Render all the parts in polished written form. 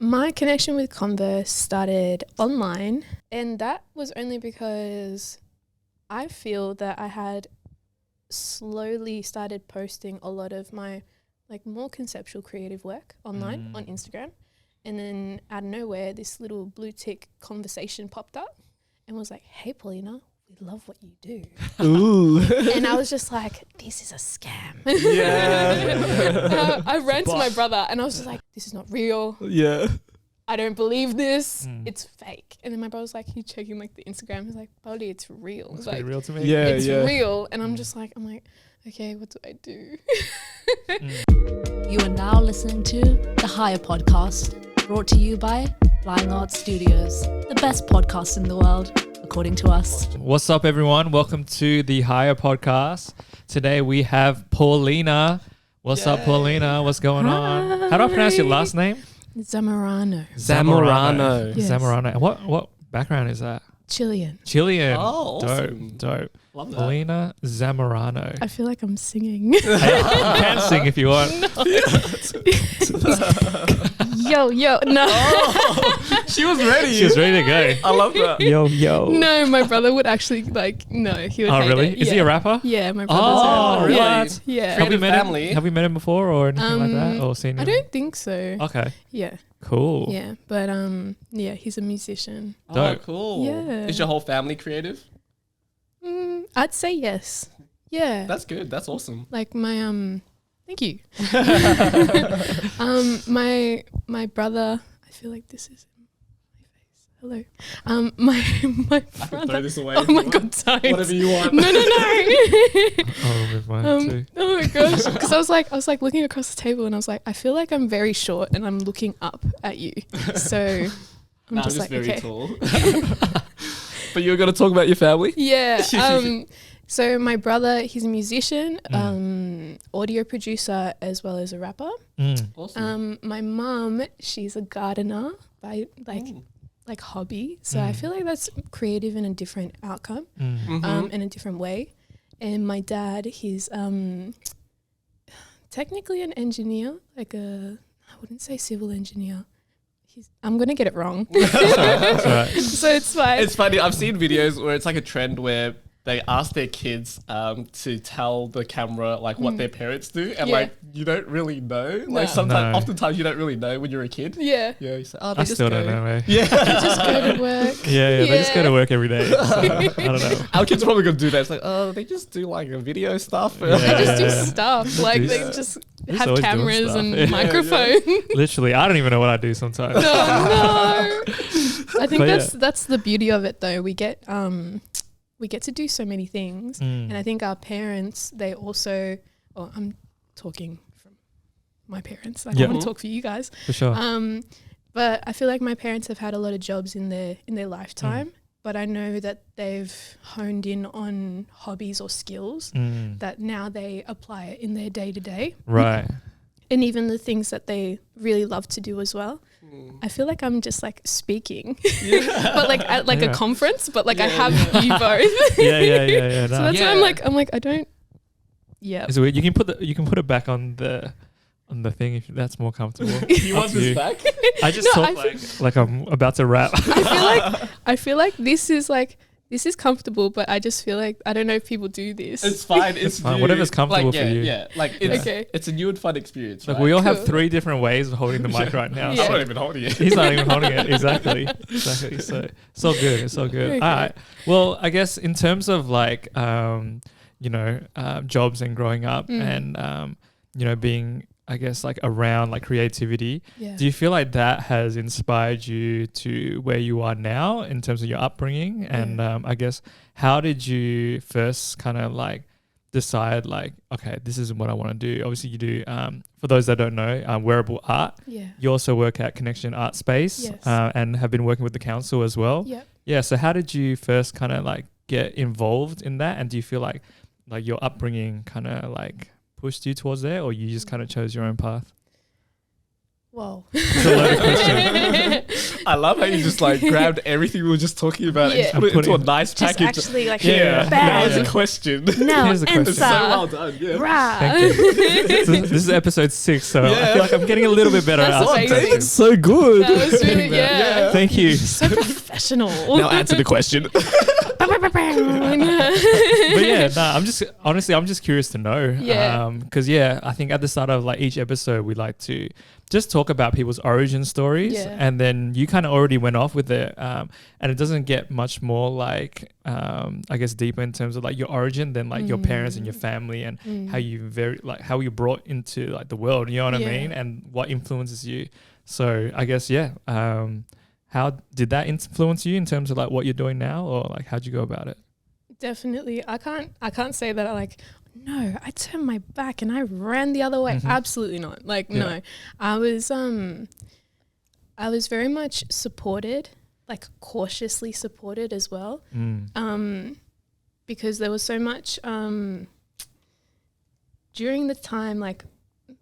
my connection with Converse started online, and that was only because I feel that I had slowly started posting a lot of my like more conceptual creative work online on Instagram. And then out of nowhere, this little blue tick conversation popped up and was like, "Hey, Paulina, we love what you do." Ooh. And I was just like, this is a scam. Yeah. I ran to my brother and I was just like, this is not real. Yeah. I don't believe this. It's fake. And then my brother was like, he's checking like the Instagram. He's like, Pauli, it's real. It's like, pretty real to me. Yeah, it's yeah. real. And I'm just like, okay, what do I do? You are now listening to The Higher Podcast, brought to you by Flying Arts Studios, the best podcast in the world, according to us. What's up, everyone? Welcome to the Higher Podcast. Today we have Paulina. What's up, Paulina? What's going on? How do I pronounce your last name? Zamorano. Zamorano. Yes. Zamorano. And what background is that? Chilean. Chilean. Oh, awesome. Dope. Love that. Paulina Zamorano. I feel like I'm singing. You can sing if you want. Yo. No. Oh, she was ready. She was ready to go. I love that. Yo. No, my brother would actually he would Oh, hate really? it. Is he a rapper? Yeah, my brother's Oh, a rapper. really? what? Yeah. Have we Creative met family. him? Have we met him before or anything like that? Or seen him? I don't think so. Okay. Yeah. Cool. Yeah. But yeah, he's a musician. Oh, Dope. cool. Yeah. Is your whole family creative? I'd say yes. Yeah. That's good. That's awesome. Like my thank you. My brother, I feel like this is my face. Hello. My brother. Throw this away. Oh if you my want. god, don't. Whatever you want. No. Oh, with mine too. Oh my gosh, because I was like looking across the table and I was like, I feel like I'm very short and I'm looking up at you. So I'm just like, very okay. tall. But you're going to talk about your family? Yeah. So my brother, he's a musician, audio producer, as well as a rapper. Awesome. My mum, she's a gardener by like hobby. So I feel like that's creative in a different outcome, in a different way. And my dad, he's technically an engineer, I wouldn't say civil engineer. I'm going to get it wrong. That's right. So it's fine. It's funny. I've seen videos where it's like a trend where they ask their kids to tell the camera like what their parents do, and Yeah. like you don't really know. No. Like sometimes, No. oftentimes you don't really know when you're a kid. Yeah. Yeah, you say, oh, they I just still go. don't know, eh? Yeah, Just go to work. Yeah, they just go to work every day. So, I don't know. our kids are probably gonna do that. It's like, oh, they just do like a video stuff. Yeah. They just do stuff. Like do they stuff. just Just have always doing cameras stuff. and Yeah. microphone. Literally, I don't even know what I do sometimes. No. I think But that's the beauty of it though. We get to do so many things, and I think our parents, they also. Oh, I'm talking from my parents. I don't want to talk for you guys. For sure. But I feel like my parents have had a lot of jobs in their lifetime. But I know that they've honed in on hobbies or skills that now they apply it in their day to day. Right. And even the things that they really love to do as well. I feel like I'm just like speaking, but like at like a conference, but like I have you both. Yeah. So that's why I'm like, I don't. Yeah. It's weird. You can put it back on the thing if that's more comfortable. You want Up to this you. back? I just No, talk like I'm about to rap. I feel like this is comfortable, but I just feel like I don't know if people do this. It's fine. It's fine. new. Whatever's comfortable like, for you. Yeah, like it's Okay. it's a new and fun experience. Like Right? we all Cool. have 3 different ways of holding the mic right now. Yeah. I'm So not even holding it. he's not even holding it. Exactly. So it's all good. It's all good. Okay. All right. Well, I guess in terms of like, jobs and growing up and, being, I guess, like around like creativity, Yeah. do you feel like that has inspired you to where you are now in terms of your upbringing? And I guess, how did you first kind of like decide like, okay, this is what I want to do? Obviously you do, for those that don't know, wearable art. Yeah. You also work at Connection Art Space Yes. and have been working with the council as well. Yeah. Yeah. So how did you first kind of like get involved in that? And do you feel like your upbringing kind of like pushed you towards there, or you just kind of chose your own path? Whoa. It's a loaded question. I love how you just like grabbed everything we were just talking about and Yeah. put it into a Putting- nice Just package. actually like Now bam. is a question. Now Here's a question. answer. It's so well done. Yeah. Rah. Thank you. this is episode 6, so I Yeah. feel like I'm getting a little bit better That's at amazing. David's so good. That was really Yeah. Thank you. so professional. Now answer the question. But yeah, I'm just curious to know. Yeah. Because I think at the start of like each episode, we like to just talk about people's origin stories, Yeah. and then you kind of already went off with it, and it doesn't get much more like I guess deeper in terms of like your origin than like your parents and your family and how you how you brought into like the world. You know what I Yeah. mean? And what influences you. So I guess how did that influence you in terms of like what you're doing now, or like how'd you go about it? Definitely. I can't say that no, I turned my back and I ran the other way. Absolutely not. Like, no. I was very much supported, like cautiously supported as well. Because there was so much during the time, like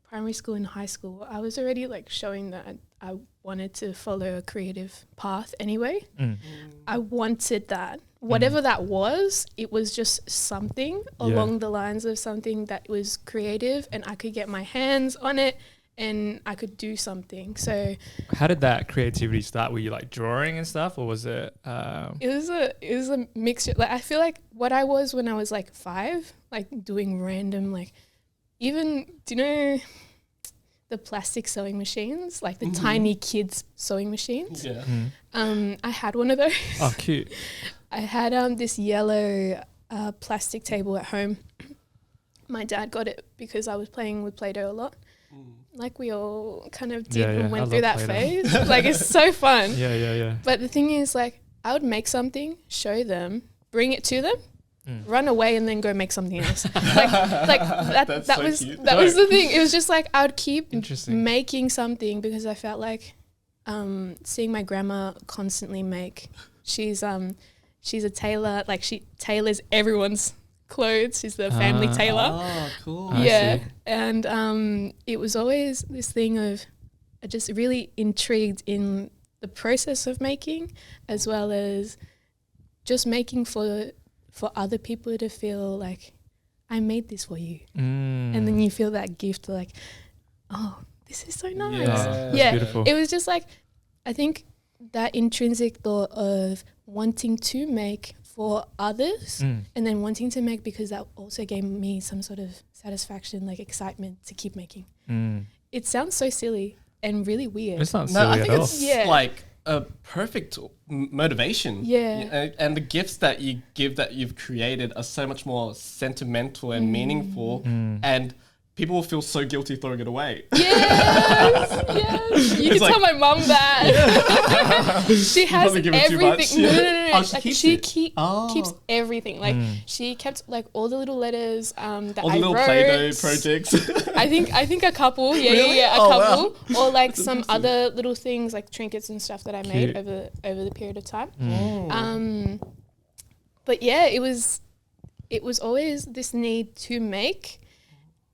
primary school and high school, I was already like showing that I wanted to follow a creative path anyway. I wanted that. Whatever that was, it was just something along the lines of something that was creative and I could get my hands on it and I could do something. So how did that creativity start? Were you like drawing and stuff, or was it it was a mixture. Like I feel like what I was when I was like 5, like doing random, like even, do you know the plastic sewing machines, like the tiny kids sewing machines? Yeah. I had one of those. Oh, cute. I had this yellow plastic table at home. My dad got it because I was playing with Play-Doh a lot. Like we all kind of did and went through that phase. Like it's so fun. Yeah. But the thing is, like, I would make something, show them, bring it to them, run away, and then go make something else. that so was cute. that was the thing. It was just like I would keep Interesting. making something because I felt like seeing my grandma constantly make. She's a tailor. Like she tailors everyone's clothes. She's the family tailor. Oh, cool. I Yeah, see. and it was always this thing of I just really intrigued in the process of making, as well as just making for other people to feel like I made this for you, and then you feel that gift like, oh, this is so nice. Yeah. Yeah, beautiful. it was just like I think that intrinsic thought of wanting to make for others and then wanting to make because that also gave me some sort of satisfaction, like excitement to keep making. It sounds so silly and really weird. It's not No, silly I at think all. it's like a perfect motivation. Yeah. And the gifts that you give that you've created are so much more sentimental and meaningful, and people will feel so guilty throwing it away. Yes. You can like- tell my mum that. She has probably give it too everything. much. No. Oh, she Like, keeps she it. keeps everything. Like she kept like all the little letters that All the I little wrote. Play-Doh projects. I think a couple. Yeah, Really? a Oh, couple. Or like some other little things like trinkets and stuff that I made Cute. over the period of time. But yeah, it was always this need to make,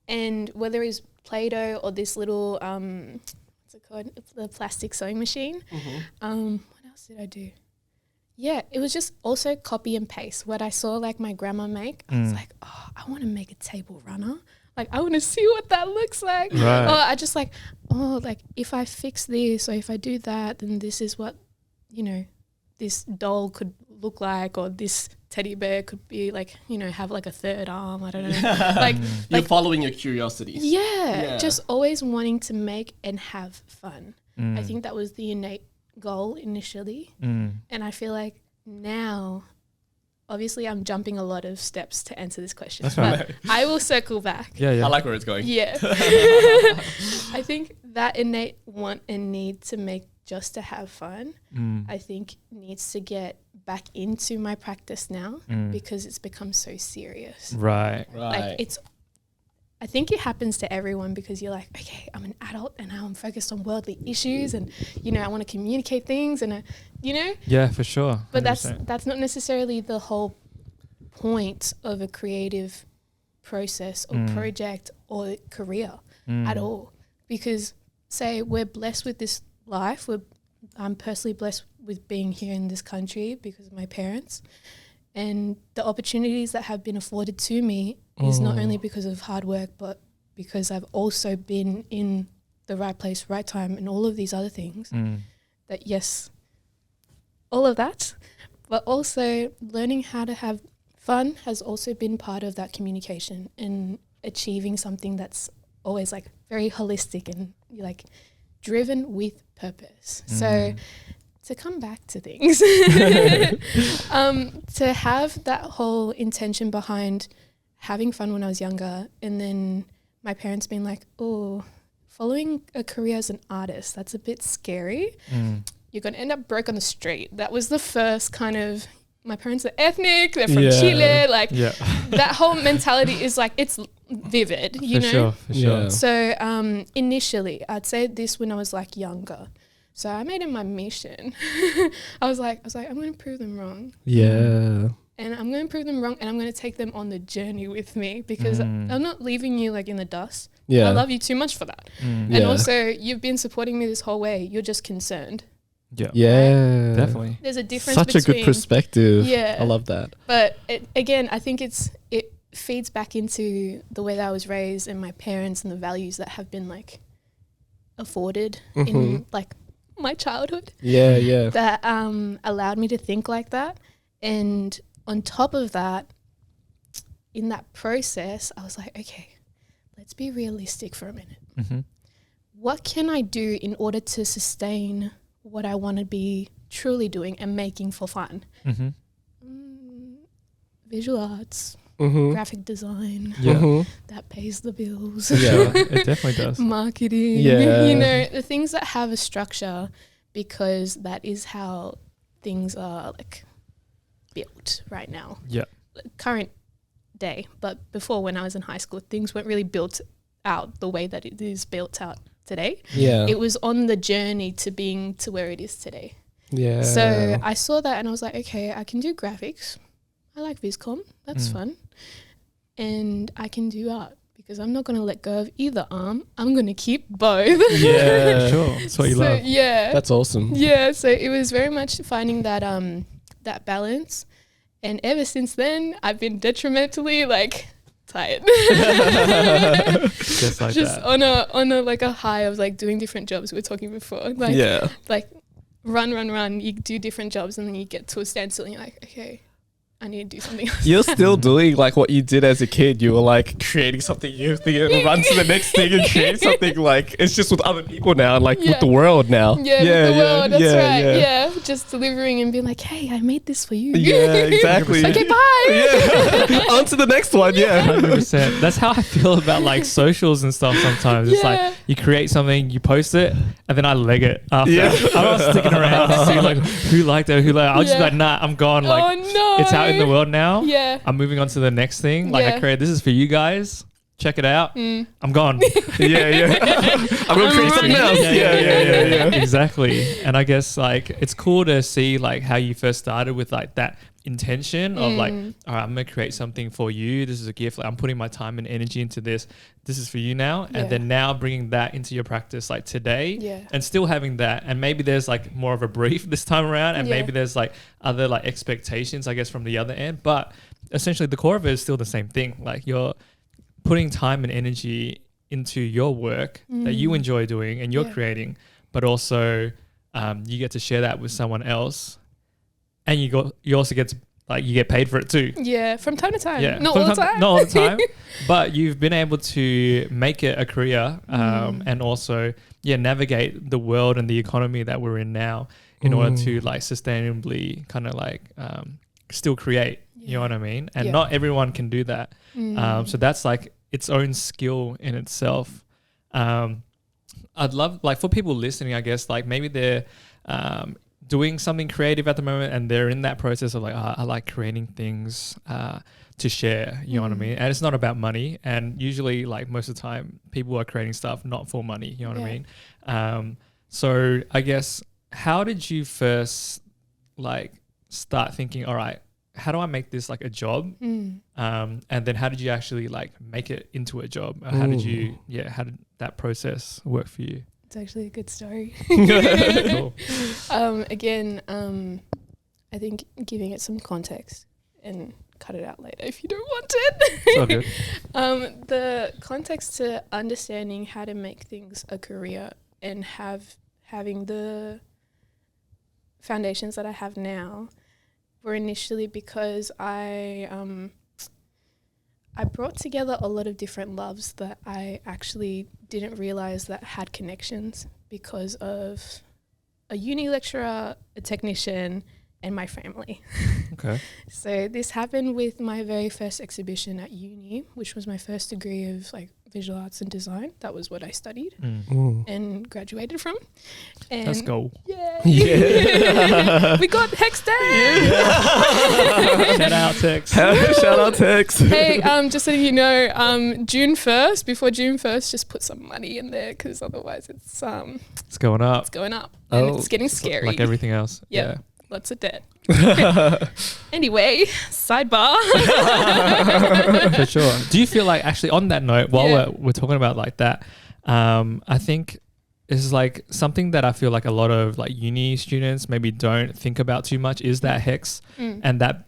and whether it's Play-Doh or this little what's it called? It's the plastic sewing machine. What else did I do? Yeah, it was just also copy and paste. What I saw like my grandma make, I was like, oh, I want to make a table runner. Like I want to see what that looks like. Right. Or I just like, oh, like if I fix this or if I do that, then this is what, this doll could look like, or this teddy bear could be like, have like a third arm. I don't know. like You're following your curiosity. yeah, just always wanting to make and have fun. I think that was the innate goal initially. And I feel like now, obviously I'm jumping a lot of steps to answer this question. That's but right. I will circle back. Yeah. I like where it's going. Yeah. I think that innate want and need to make just to have fun, I think needs to get back into my practice now because it's become so serious. Right. Like I think it happens to everyone because you're like, okay, I'm an adult and now I'm focused on worldly issues and, I want to communicate things and, Yeah, for sure. but 100%. that's not necessarily the whole point of a creative process or project or career at all. Because say we're blessed with this life, we're I'm personally blessed with being here in this country because of my parents. And the opportunities that have been afforded to me is not only because of hard work, but because I've also been in the right place, right time, and all of these other things. That, yes, all of that, but also learning how to have fun has also been part of that communication and achieving something that's always like very holistic and like driven with purpose. So to come back to things, to have that whole intention behind having fun when I was younger, and then my parents being like, oh, following a career as an artist, that's a bit scary. You're going to end up broke on the street. That was the first kind of, my parents are ethnic, they're from Chile, like that whole mentality is like, it's vivid, you know? For sure. So initially, I'd say this when I was like younger. So I made it my mission. I was like, I'm going to prove them wrong. Yeah. And I'm going to prove them wrong, and I'm going to take them on the journey with me, because I'm not leaving you like in the dust. Yeah. I love you too much for that. And also, you've been supporting me this whole way. You're just concerned. Yeah. Definitely. There's a difference Such a good perspective. Yeah. I love that. But again, I think it feeds back into the way that I was raised and my parents and the values that have been like afforded in like my childhood. Yeah. That allowed me to think like that. And on top of that, in that process, I was like, okay, let's be realistic for a minute. What can I do in order to sustain what I want to be truly doing and making for fun? Visual arts, graphic design, that pays the bills. Yeah, it definitely does. Marketing, you know, the things that have a structure, because that is how things are like built right now. Yeah. Current day, but before, when I was in high school, things weren't really built out the way that it is built out today. Yeah. It was on the journey to being to where it is today. Yeah. So I saw that and I was like, okay, I can do graphics. I like Viscom. That's fun. And I can do art, because I'm not going to let go of either arm. I'm going to keep both. Yeah. Sure. That's what you love. Yeah. That's awesome. Yeah. So it was very much finding that that balance. And ever since then, I've been detrimentally like tired. Just like Just that. on a like a high of like doing different jobs we were talking before. Like like run. You do different jobs and then you get to a standstill and you're like, okay, I need to do something else. You're still doing like what you did as a kid. You were like creating something new, and run to the next thing and create something, like it's just with other people now, and like with the world now. With the world, that's right. Yeah, just delivering and being like, hey, I made this for you. Yeah, exactly. Okay, bye. Yeah. On to the next one. Yeah. 100%. That's how I feel about like socials and stuff sometimes. It's like you create something, you post it, and then I leg it after. Yeah. I'm not sticking around to see like who liked it, I'll just be like, nah, I'm gone. Like, oh no, it's out in the world now. Yeah. I'm moving on to the next thing. Like I created, this is for you guys. Check it out. I'm gone. Yeah. I'm gonna create something else. Yeah. Exactly. And I guess like it's cool to see like how you first started with like that intention of like, all right, I'm gonna create something for you. This is a gift. Like I'm putting my time and energy into this. This is for you now. And then now bringing that into your practice like today and still having that. And maybe there's like more of a brief this time around, and maybe there's like other like expectations, I guess, from the other end. But essentially the core of it is still the same thing. Like you're putting time and energy into your work that you enjoy doing and you're creating, but also you get to share that with someone else, and you also get to like you get paid for it too. Yeah, from time to time. Yeah, Not all the time. Not all the time, but you've been able to make it a career and also navigate the world and the economy that we're in now in order to like sustainably kind of like still create. You know what I mean? And not everyone can do that. So that's like its own skill in itself. I'd love, like, for people listening, I guess, like maybe they're doing something creative at the moment and they're in that process of like, I like creating things to share, you know what I mean? And it's not about money. And usually, like, most of the time, people are creating stuff not for money, you know what I mean? So I guess, how did you first, like, start thinking, all right, how do I make this like a job? And then how did you actually like make it into a job? How did you, how did that process work for you? It's actually a good story. Cool. Again, I think giving it some context and cut it out later if you don't want it. It's all good. The context to understanding how to make things a career and having the foundations that I have now were initially because I brought together a lot of different loves that I actually didn't realize that had connections because of a uni lecturer, a technician, and my family. Okay. So this happened with my very first exhibition at uni, which was my first degree of like visual arts and design. That was what I studied and graduated from. And Let's go. Yeah. Yeah. We got Hex Day. Shout out, Tex. Shout out Tex. Hey, just letting you know, June 1st, before June 1st, just put some money in there because otherwise it's going up. it's going up and it's getting scary. Like everything else. Yep. Lots of debt. Anyway, sidebar. For sure. Do you feel like, actually on that note, while we're talking about like that, I think it's like something that I feel like a lot of like uni students maybe don't think about too much is that hex and that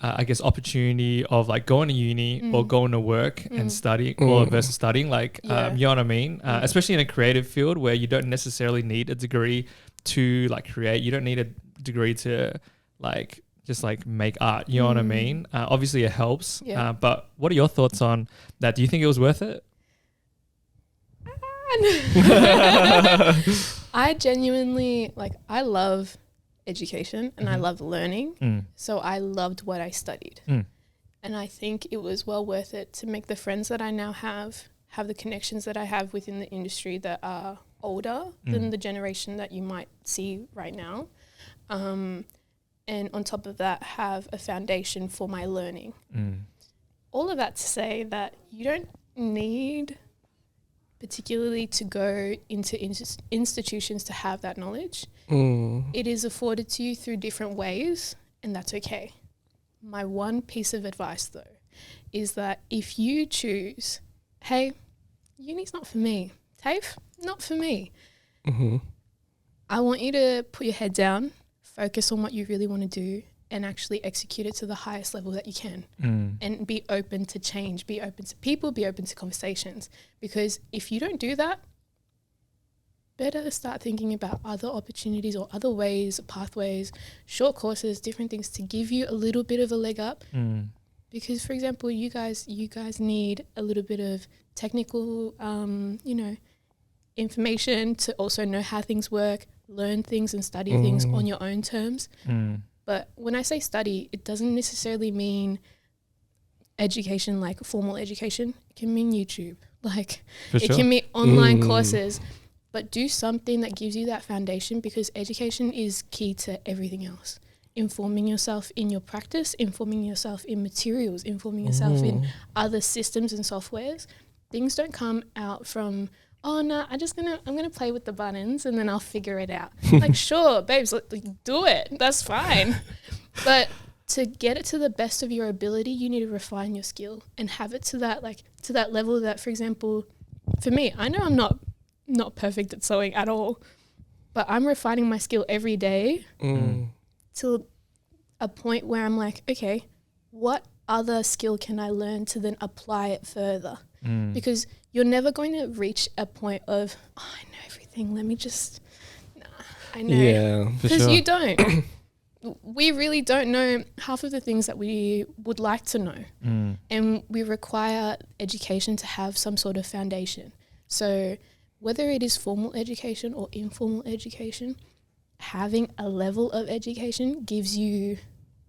I guess opportunity of like going to uni or going to work and studying or versus studying, like you know what I mean, especially in a creative field where you don't necessarily need a degree to like create. You don't need a degree to like just like make art, you know what I mean? Obviously it helps, but what are your thoughts on that? Do you think it was worth it? I genuinely I love education and I love learning, so I loved what I studied, and I think it was well worth it to make the friends that I now have the connections that I have within the industry that are older than the generation that you might see right now, and on top of that have a foundation for my learning. All of that to say that you don't need particularly to go into institutions to have that knowledge. It is afforded to you through different ways, and that's okay. My one piece of advice though is that if you choose, hey, uni's not for me, TAFE, not for me, I want you to put your head down, focus on what you really want to do, and actually execute it to the highest level that you can. And be open to change, be open to people, be open to conversations. Because if you don't do that, better start thinking about other opportunities or other ways, pathways, short courses, different things to give you a little bit of a leg up. Because, for example, you guys need a little bit of technical, information to also know how things work, learn things and study things on your own terms. But when I say study, it doesn't necessarily mean education, like formal education. It can mean YouTube. It can mean online courses. But do something that gives you that foundation, because education is key to everything else. Informing yourself in your practice, informing yourself in materials, informing yourself in other systems and softwares. Things don't come out from, oh no, I'm gonna play with the buttons and then I'll figure it out. Sure, babes, do it. That's fine. But to get it to the best of your ability, you need to refine your skill and have it to that level that, for example, for me, I know I'm not perfect at sewing at all, but I'm refining my skill every day till a point where I'm like, okay, what other skill can I learn to then apply it further? Because you're never going to reach a point of, oh, I know everything, let me just, I know. Yeah, because you don't. We really don't know half of the things that we would like to know. And we require education to have some sort of foundation. So whether it is formal education or informal education, having a level of education gives you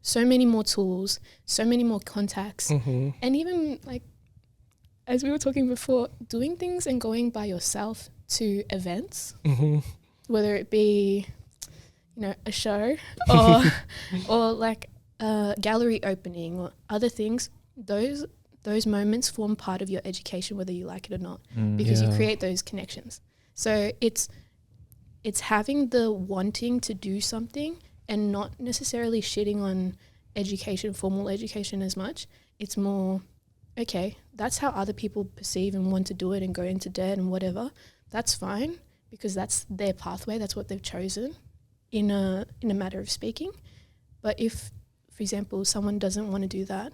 so many more tools, so many more contacts, and even as we were talking before, doing things and going by yourself to events, whether it be, a show or like a gallery opening or other things, those moments form part of your education, whether you like it or not, because you create those connections. So it's having the wanting to do something and not necessarily shitting on education, formal education as much. It's more, okay, that's how other people perceive and want to do it and go into debt and whatever. That's fine, because that's their pathway, that's what they've chosen in a matter of speaking. But if, for example, someone doesn't want to do that,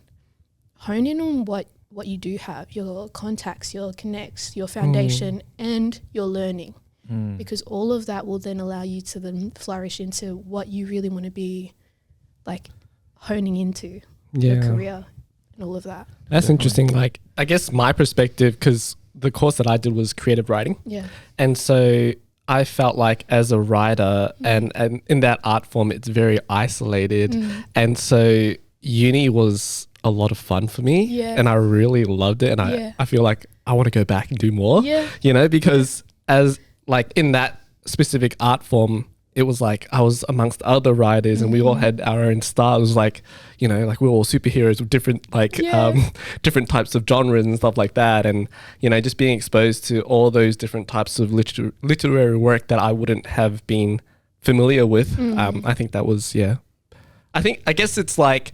hone in on what you do have, your contacts, your connects, your foundation, and your learning. Because all of that will then allow you to then flourish into what you really want to be like honing into your career and all of that. That's interesting. Like, I guess my perspective, because the course that I did was creative writing. Yeah. And so I felt like as a writer and in that art form, it's very isolated. And so uni was a lot of fun for me. Yeah. And I really loved it. And I feel like I want to go back and do more, you know, because as like in that specific art form, it was like I was amongst other writers and we all had our own style. It was like, you know, like we were all superheroes with different like different types of genres and stuff like that. And, you know, just being exposed to all those different types of literary work that I wouldn't have been familiar with. I think that was, I guess it's like,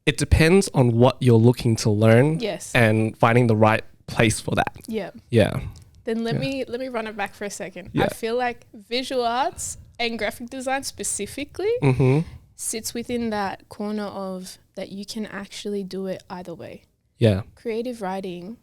it depends on what you're looking to learn and finding the right place for that. Yeah. Then let me run it back for a second. I feel like visual arts and graphic design specifically sits within that corner of that you can actually do it either way. Yeah. Creative writing,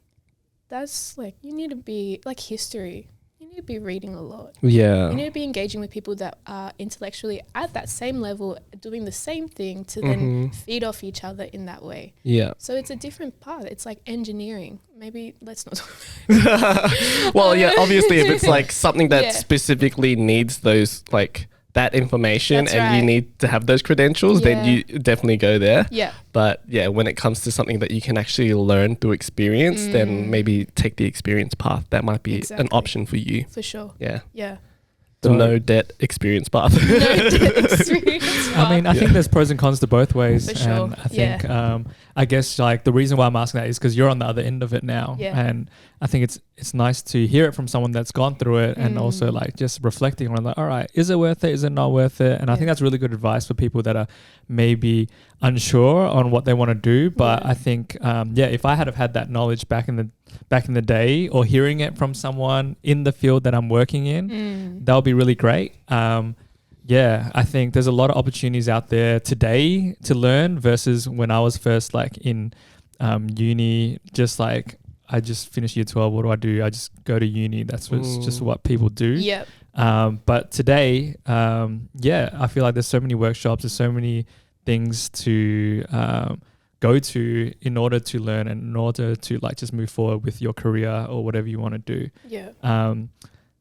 that's like, you need to be like history. You need to be reading a lot. Yeah. You need to be engaging with people that are intellectually at that same level, doing the same thing to then feed off each other in that way. Yeah. So it's a different part. It's like engineering. Maybe let's not talk about it. Well, yeah, obviously if it's like something that specifically needs those like that information you need to have those credentials, then you definitely go there. Yeah. But yeah, when it comes to something that you can actually learn through experience, then maybe take the experience path. That might be an option for you. For sure. Yeah. Yeah. The no debt experience path. No debt experience path. I mean, I think there's pros and cons to both ways. For sure. And I think, I guess like the reason why I'm asking that is because you're on the other end of it now. Yeah. And I think it's nice to hear it from someone that's gone through it and also like just reflecting on like, all right, is it worth it? Is it not worth it? And I think that's really good advice for people that are maybe unsure on what they want to do. But I think, if I had have had that knowledge back in the day or hearing it from someone in the field that I'm working in, that would be really great. I think there's a lot of opportunities out there today to learn versus when I was first like in uni, just like I just finished year 12. What do? I just go to uni. That's just what people do. Yep. But today, I feel like there's so many workshops, there's so many things to go to in order to learn and in order to like just move forward with your career or whatever you want to do. Yeah.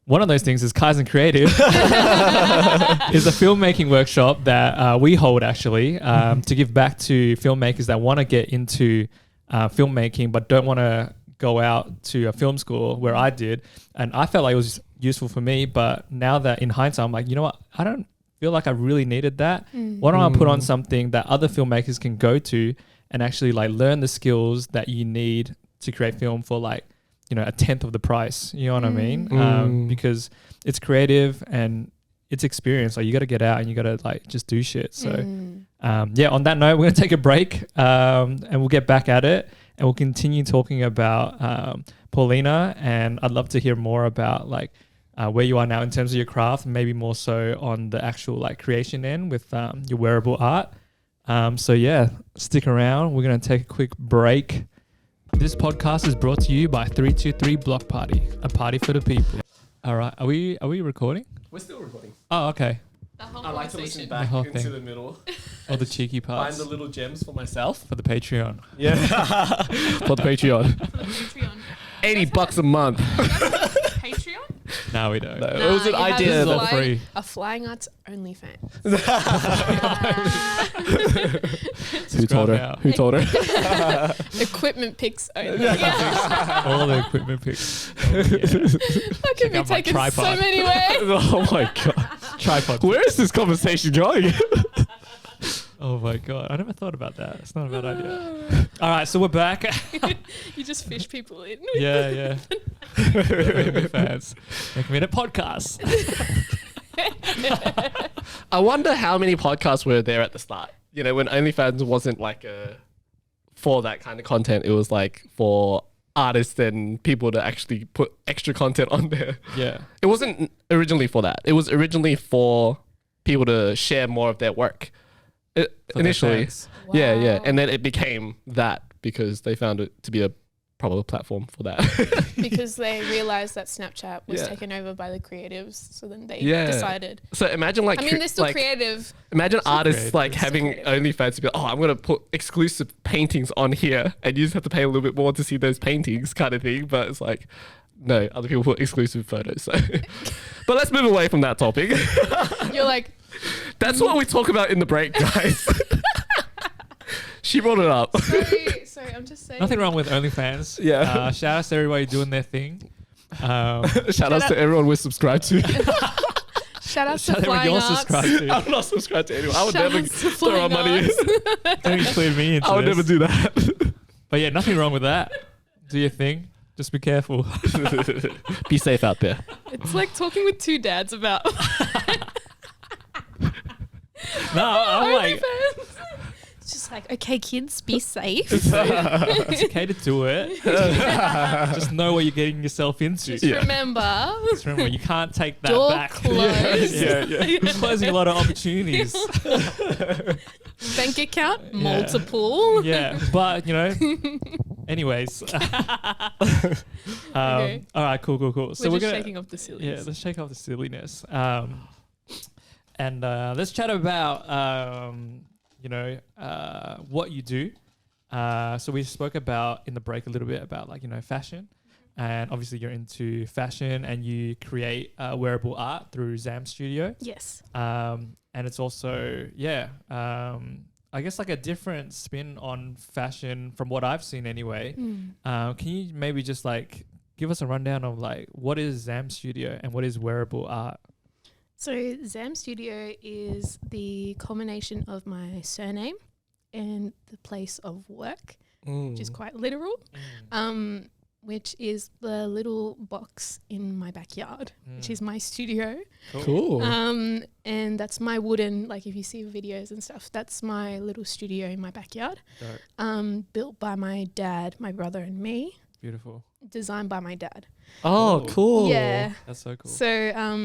One of those things is Kaizen Creative is a filmmaking workshop that we hold actually to give back to filmmakers that want to get into filmmaking but don't want to go out to a film school where I did. And I felt like it was useful for me, but now that in hindsight, I'm like, you know what? I don't feel like I really needed that. Why don't I put on something that other filmmakers can go to and actually like learn the skills that you need to create film for like, you know, a tenth of the price, you know what I mean? Because it's creative and it's experience. Like you got to get out and you got to like just do shit. So on that note, we're going to take a break and we'll get back at it and we'll continue talking about Paulina. And I'd love to hear more about like where you are now in terms of your craft, maybe more so on the actual like creation end with your wearable art. Stick around. We're going to take a quick break. This podcast is brought to you by 323 Block Party, a party for the people. All right, are we recording? We're still recording. Oh, okay. I like to listen The back whole into thing. the middle. All the cheeky parts. Find the little gems for myself. For the Patreon. Yeah. For the Patreon. Patreon. $80 a month. Patreon? No, we don't. No, it was an you have idea. This is all a free. A Flying Arts OnlyFans. Who told her? Now. Who told her? Equipment pics only. All the equipment pics. That could be out my taken so tripod. many ways. Oh my god. Tripod. Where is this conversation going? Oh my god, I never thought about that. It's not a bad idea. All right, so we're back. You just fish people in. yeah. OnlyFans. Make me a podcast. I wonder how many podcasts were there at the start. You know, when OnlyFans wasn't like for that kind of content, it was like for artists and people to actually put extra content on there. Yeah. It wasn't originally for that. It was originally for people to share more of their work. For Initially. their Yeah. Wow. And then it became that because they found it to be a proper platform for that. Because they realized that Snapchat was Yeah. taken over by the creatives. So then they Yeah. decided. So imagine like, I mean, they're still like creative. imagine artists creative. like Still having creative. OnlyFans to be like, oh, I'm going to put exclusive paintings on here and you just have to pay a little bit more to see those paintings kind of thing. But it's like, no, other people put exclusive photos. So. But let's move away from that topic. You're like, That's what we talk about in the break, guys. She brought it up. sorry, I'm just saying. Nothing wrong with OnlyFans. Yeah. Shout out to everybody doing their thing. Shout outs to everyone we're subscribed to. Shout out to Shout out everyone Flying you're Arts. subscribed to. I'm not subscribed to anyone. I would Shout never outs to throw our Flying money in. Arts. Don't include me into I would this. never do that. But yeah, nothing wrong with that. Do your thing. Just be careful. Be safe out there. It's like talking with two dads about No, I'm like, OnlyFans. It's just like, okay, kids, be safe. it's okay to do it. Just know what you're getting yourself into. Yeah. Remember, Just remember, you can't take that door back. closed. Yeah. You're closing a lot of opportunities. Bank account, multiple. Yeah, but anyways. Okay. All right, cool. So we're we're just gonna shaking off the silliness. let's shake off the silliness. And let's chat about what you do. So we spoke about in the break a little bit about fashion, and obviously you're into fashion and you create wearable art through Zam Studio. Yes. And it's also I guess like a different spin on fashion from what I've seen anyway. Can you maybe just like give us a rundown of like what is Zam Studio and what is wearable art? So Zam Studio is the culmination of my surname and the place of work, which is quite literal, which is the little box in my backyard, which is my studio. Cool. And that's my wooden, like if you see videos and stuff, that's my little studio in my backyard. Dope. Built by my dad, my brother and me, Beautiful. designed by my dad. Oh, cool. Yeah. That's so cool. So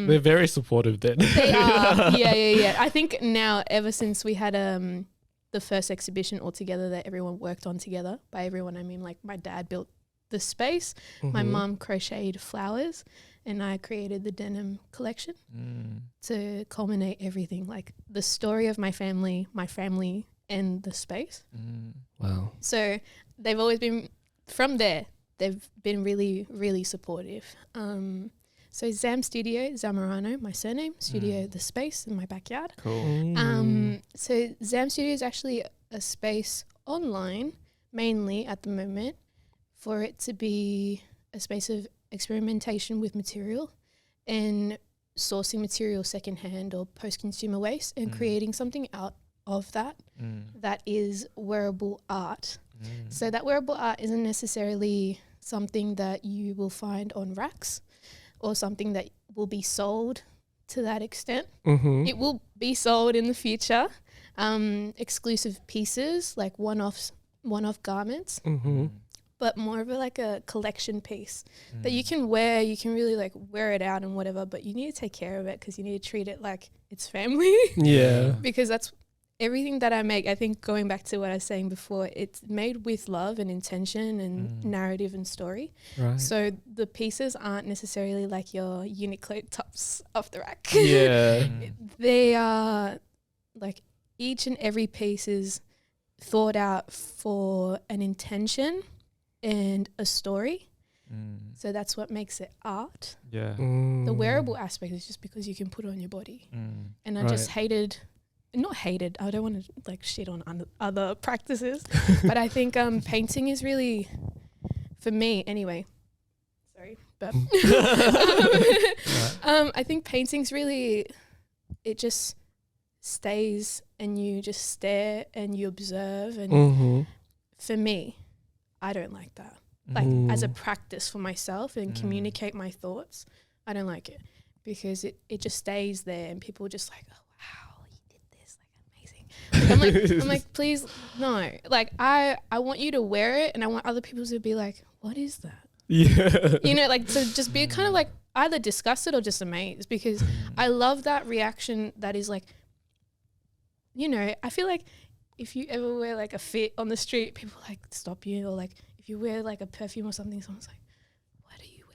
They're very supportive then. they are. Yeah. I think now, ever since we had the first exhibition all together that everyone worked on together, by everyone I mean like my dad built the space, my mum crocheted flowers, and I created the denim collection to culminate everything, like the story of my family, and the space. Wow. So they've always been, from there, they've been really, really supportive. So Zam Studio, Zamorano, my surname, studio, the space in my backyard. Cool. So Zam Studio is actually a space online, mainly at the moment, for it to be a space of experimentation with material and sourcing material secondhand or post-consumer waste and creating something out of that that is wearable art. So that wearable art isn't necessarily something that you will find on racks or something that will be sold to that extent. It will be sold in the future. Exclusive pieces, like one-off garments, but more of like a collection piece that you can wear. You can really like wear it out and whatever, but you need to take care of it because you need to treat it like it's family. Yeah. Because that's everything that I make. I think going back to what I was saying before, it's made with love and intention and narrative and story. Right. So the pieces aren't necessarily like your Uniqlo tops off the rack. Yeah. They are like each and every piece is thought out for an intention and a story. So that's what makes it art. Yeah. The wearable aspect is just because you can put it on your body. And I just not hated, I don't want to like shit on other practices, but I think painting is really, for me anyway, sorry, but I think painting's really, it just stays and you just stare and you observe, and for me, I don't like that. Like as a practice for myself and communicate my thoughts, I don't like it because it just stays there and people just like, oh wow, you did this, like amazing. Like, I'm like, please no. Like I want you to wear it and I want other people to be like, what is that? Yeah. You know, like, so just be kind of like either disgusted or just amazed, because I love that reaction that is like, you know, I feel like if you ever wear like a fit on the street, people like stop you, or like if you wear like a perfume or something, someone's like, what are you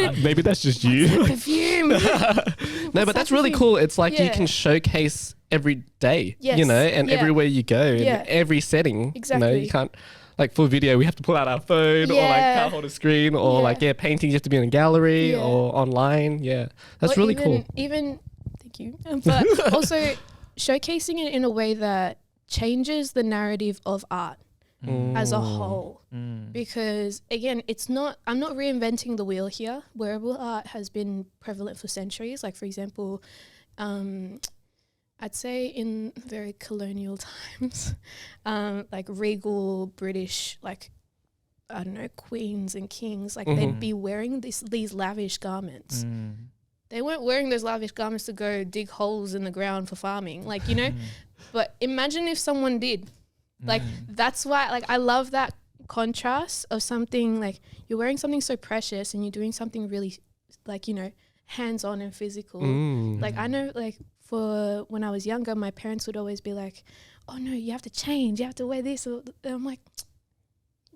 wearing? Maybe that's just you. Perfume. No, but that's really cool. It's like you can showcase every day, Yes. you know, and Yeah. everywhere you go, Yeah. in every setting. Exactly. You know, you can't, like for video, we have to pull out our phone, or like Yeah. can't hold a screen, or Yeah. like, paintings, you have to be in a gallery Yeah. or online. Yeah. That's Or really cool. Even, thank you, but also showcasing it in a way that changes the narrative of art as a whole. Because again, I'm not reinventing the wheel here. Wearable art has been prevalent for centuries. Like for example, I'd say in very colonial times, like regal British, like, I don't know, queens and kings, like they'd be wearing these lavish garments. They weren't wearing those lavish garments to go dig holes in the ground for farming, like, you know. But imagine if someone did. Like, that's why, like, I love that contrast of something like you're wearing something so precious and you're doing something really, like, you know, hands-on and physical. Like, I know, like, for when I was younger, my parents would always be like, oh no, you have to change, you have to wear this. And I'm like,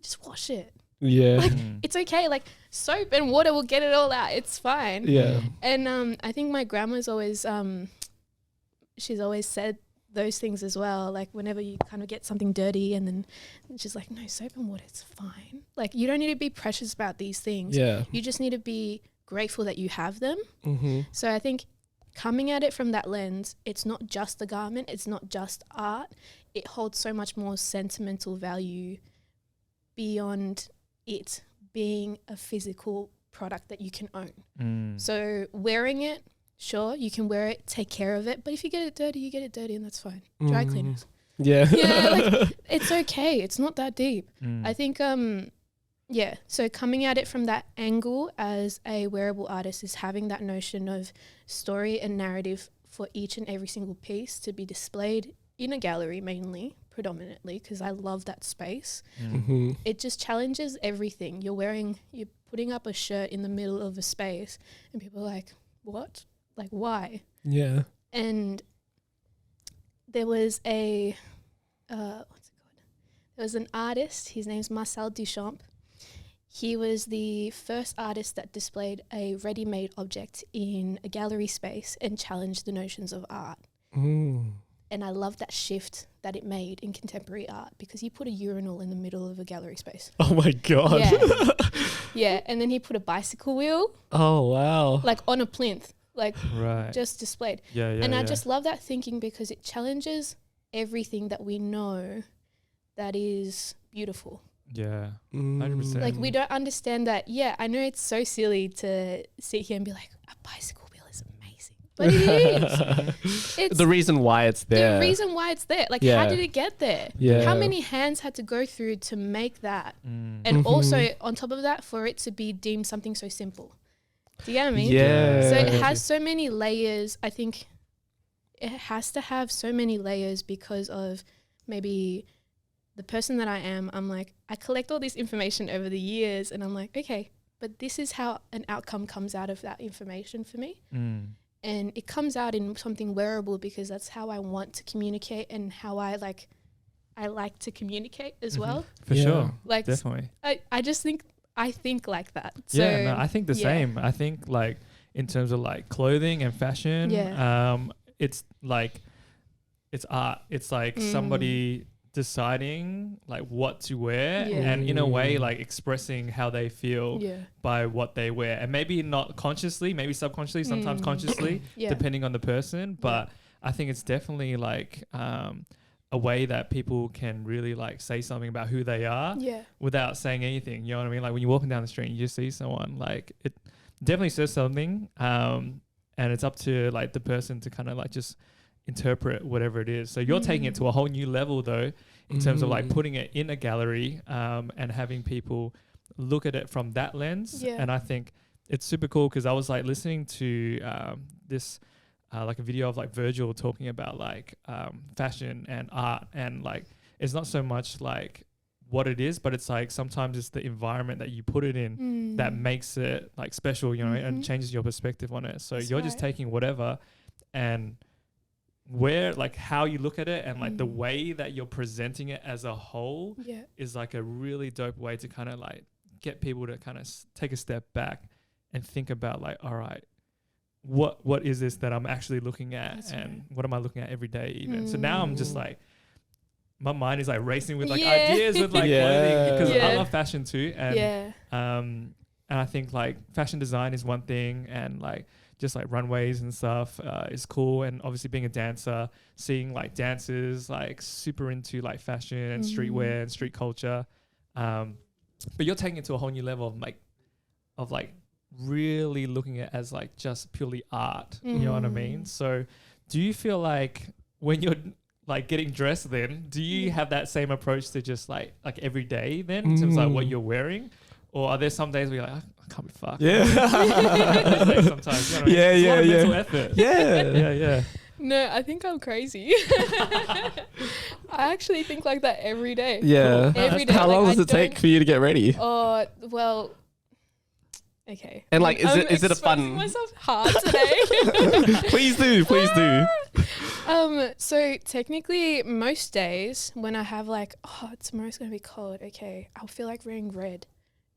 just wash it. Yeah. Like, it's okay. Like, soap and water will get it all out. It's fine. Yeah. And I think my grandma's always, she's always said those things as well. Like, whenever you kind of get something dirty, and then she's like, no, soap and water, it's fine. Like, you don't need to be precious about these things. Yeah. You just need to be grateful that you have them. So I think coming at it from that lens, it's not just the garment, it's not just art. It holds so much more sentimental value beyond it being a physical product that you can own. So wearing it, sure, you can wear it, take care of it, but if you get it dirty, you get it dirty, and that's fine. Dry cleaners. Yeah. Yeah, like, it's okay. It's not that deep. I think, yeah, so coming at it from that angle as a wearable artist is having that notion of story and narrative for each and every single piece to be displayed in a gallery, mainly, predominantly, because I love that space. It just challenges everything. You're putting up a shirt in the middle of a space and people are like, what? Like, why? Yeah. And there was a, what's it called? There was an artist, his name's Marcel Duchamp. He was the first artist that displayed a ready-made object in a gallery space and challenged the notions of art. And I love that shift that it made in contemporary art, because he put a urinal in the middle of a gallery space. Oh my God. Yeah. Yeah. And then he put a bicycle wheel, Oh wow. like on a plinth, like Right. just displayed. Yeah, yeah. And I just love that thinking, because it challenges everything that we know that is beautiful. Yeah. 100%. Like, we don't understand that. Yeah, I know it's so silly to sit here and be like, a bicycle wheel is amazing. But it is. It's The reason why it's there. the reason why it's there. Like, Yeah. how did it get there? Yeah. How many hands had to go through to make that? And also, on top of that, for it to be deemed something so simple. Do you get what I mean? Yeah. So it has so many layers. I think it has to have so many layers because of maybe the person that I am. I'm like, I collect all this information over the years, and I'm like, okay, but this is how an outcome comes out of that information for me. And it comes out in something wearable, because that's how I want to communicate and how I like to communicate as well. For Yeah. sure. Like, Definitely. I just think I think like that. So, Yeah, no, I think the yeah. same. I think like in terms of like clothing and fashion, it's like it's art. It's like somebody deciding like what to wear and in a way like expressing how they feel by what they wear, and maybe not consciously, maybe subconsciously, sometimes consciously, depending on the person. But I think it's definitely like a way that people can really like say something about who they are without saying anything. You know what I mean? Like when you're walking down the street and you just see someone, like it definitely says something. And it's up to like the person to kind of like just interpret whatever it is. So you're taking it to a whole new level though, in terms of like putting it in a gallery and having people look at it from that lens. And I think it's super cool, because I was like listening to this like a video of like Virgil talking about like fashion and art, and like it's not so much like what it is, but it's like sometimes it's the environment that you put it in that makes it like special, you know, and changes your perspective on it. So you're just taking whatever and where like how you look at it and like the way that you're presenting it as a whole is like a really dope way to kind of like get people to kind of take a step back and think about like, all right, what is this that I'm actually looking at what am I looking at every day even? So now I'm just like, my mind is like racing with like ideas with like clothing because I love fashion too. And I think like fashion design is one thing and like just like runways and stuff is cool. And obviously being a dancer, seeing like dancers like super into like fashion and streetwear and street culture. But you're taking it to a whole new level of like really looking at it as like just purely art. You know what I mean? So do you feel like when you're like getting dressed then, do you have that same approach to just like every day then in terms of like what you're wearing? Or are there some days where you're like, I can't be fucked? Yeah. Like sometimes, you know, it's a lot of mental effort. Yeah. No, I think I'm crazy. I actually think like that every day. Yeah. Every day. How long does it take for you to get ready? Oh, well, okay. And like, is it a fun? Myself hard today. Please do. So technically most days when I have like, oh, tomorrow's going to be cold. Okay. I'll feel like wearing red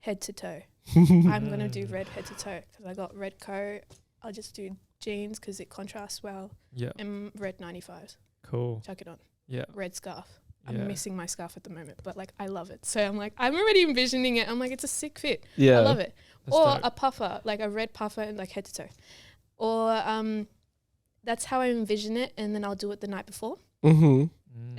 head to toe. I'm going to do red head to toe because I got red coat. I'll just do jeans because it contrasts well. Yeah. And red 95s. Cool. Chuck it on. Yeah. Red scarf. I'm missing my scarf at the moment, but like I love it. So I'm like, I'm already envisioning it. I'm like, it's a sick fit. Yeah. I love it. That's or dope. A puffer, like a red puffer and like head to toe. Or that's how I envision it. And then I'll do it the night before. And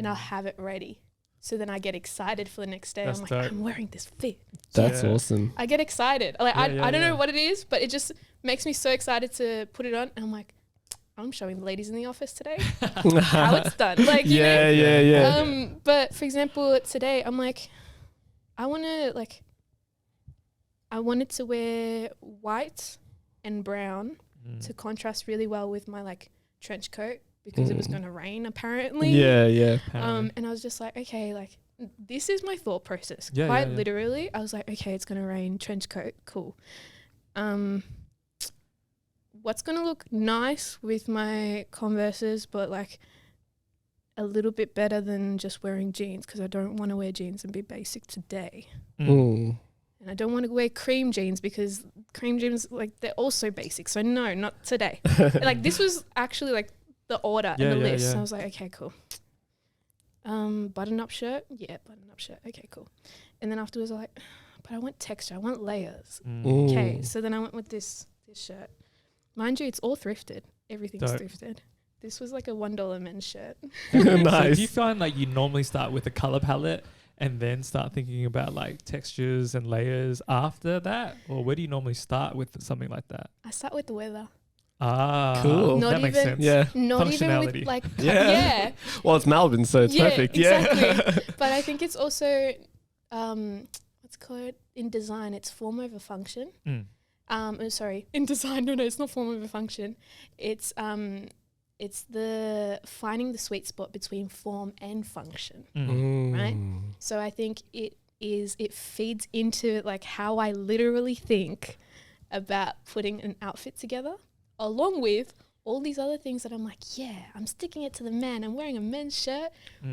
I'll have it ready. So then I get excited for the next day. That's I'm like, dope. I'm wearing this fit. That's awesome. I get excited. Like I don't know what it is, but it just makes me so excited to put it on. And I'm like, I'm showing the ladies in the office today how it's done. Like, you know? Yeah. But for example, today I'm like, I wanted to wear white and brown to contrast really well with my like trench coat because it was going to rain apparently. Yeah. And I was just like, okay, like this is my thought process. Quite literally, I was like, okay, it's going to rain, trench coat, cool. What's going to look nice with my Converses, but like a little bit better than just wearing jeans because I don't want to wear jeans and be basic today. And I don't want to wear cream jeans because cream jeans, like they're also basic. So no, not today. Like this was actually like the order and the list. So I was like, okay, cool. Button-up shirt? Yeah, button-up shirt. Okay, cool. And then afterwards I was like, but I want texture. I want layers. Okay, so then I went with this shirt. Mind you, it's all thrifted. Everything's thrifted. This was like a $1 men's shirt. Nice. So do you find like you normally start with a color palette and then start thinking about like textures and layers after that? Or where do you normally start with something like that? I start with the weather. Ah, cool. That makes sense. Yeah. Not even with like, yeah. Well, it's Melbourne, so it's perfect. Exactly. But I think it's also, what's called in design, it's form over function. Sorry, in design, no, it's not form over function. It's the finding the sweet spot between form and function, right? So I think it feeds into like how I literally think about putting an outfit together, along with all these other things that I'm like, yeah, I'm sticking it to the man. I'm wearing a men's shirt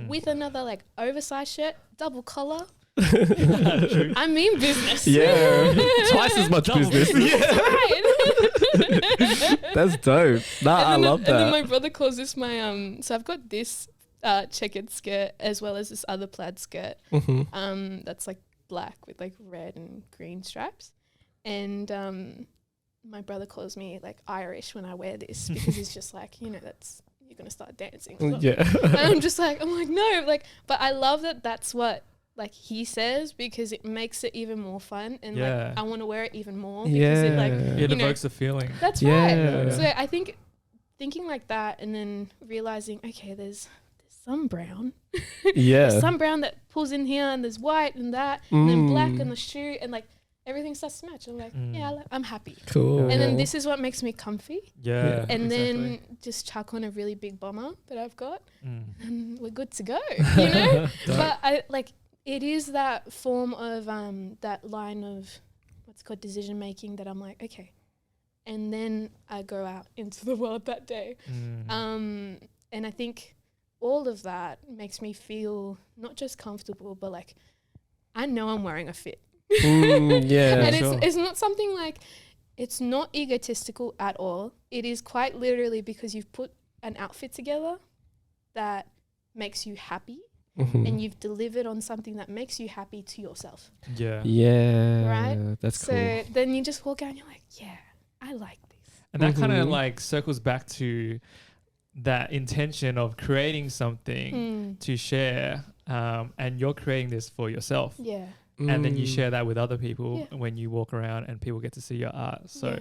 with another like oversized shirt, double collar. I mean business. Yeah. Twice as much business. Right. That's dope. I love that. And then my brother calls this my so I've got this checkered skirt as well as this other plaid skirt. That's like black with like red and green stripes. And my brother calls me like Irish when I wear this because he's just like, you know, that's you're gonna start dancing. Yeah. And I'm like, no, like, but I love that that's what like he says because it makes it even more fun and like I want to wear it even more because it like it evokes a feeling. That's right. So I think thinking like that and then realizing, okay, there's some brown. There's some brown that pulls in here and there's white and that and then black on the shoe and like everything starts to match. I'm like, I'm happy. Cool. And then this is what makes me comfy. Yeah. And then just chuck on a really big bomber that I've got and we're good to go, you know? But I like it is that form of that line of what's called decision making that I'm like, okay, and then I go out into the world that day. And I think all of that makes me feel not just comfortable, but like I know I'm wearing a fit. Yeah, and sure. it's not something like, it's not egotistical at all. It is quite literally because you've put an outfit together that makes you happy. And you've delivered on something that makes you happy to yourself. Yeah. Right? That's So cool. then you just walk out and you're like, yeah, I like this. And that kind of like circles back to that intention of creating something to share, and you're creating this for yourself. Yeah. And then you share that with other people when you walk around and people get to see your art. So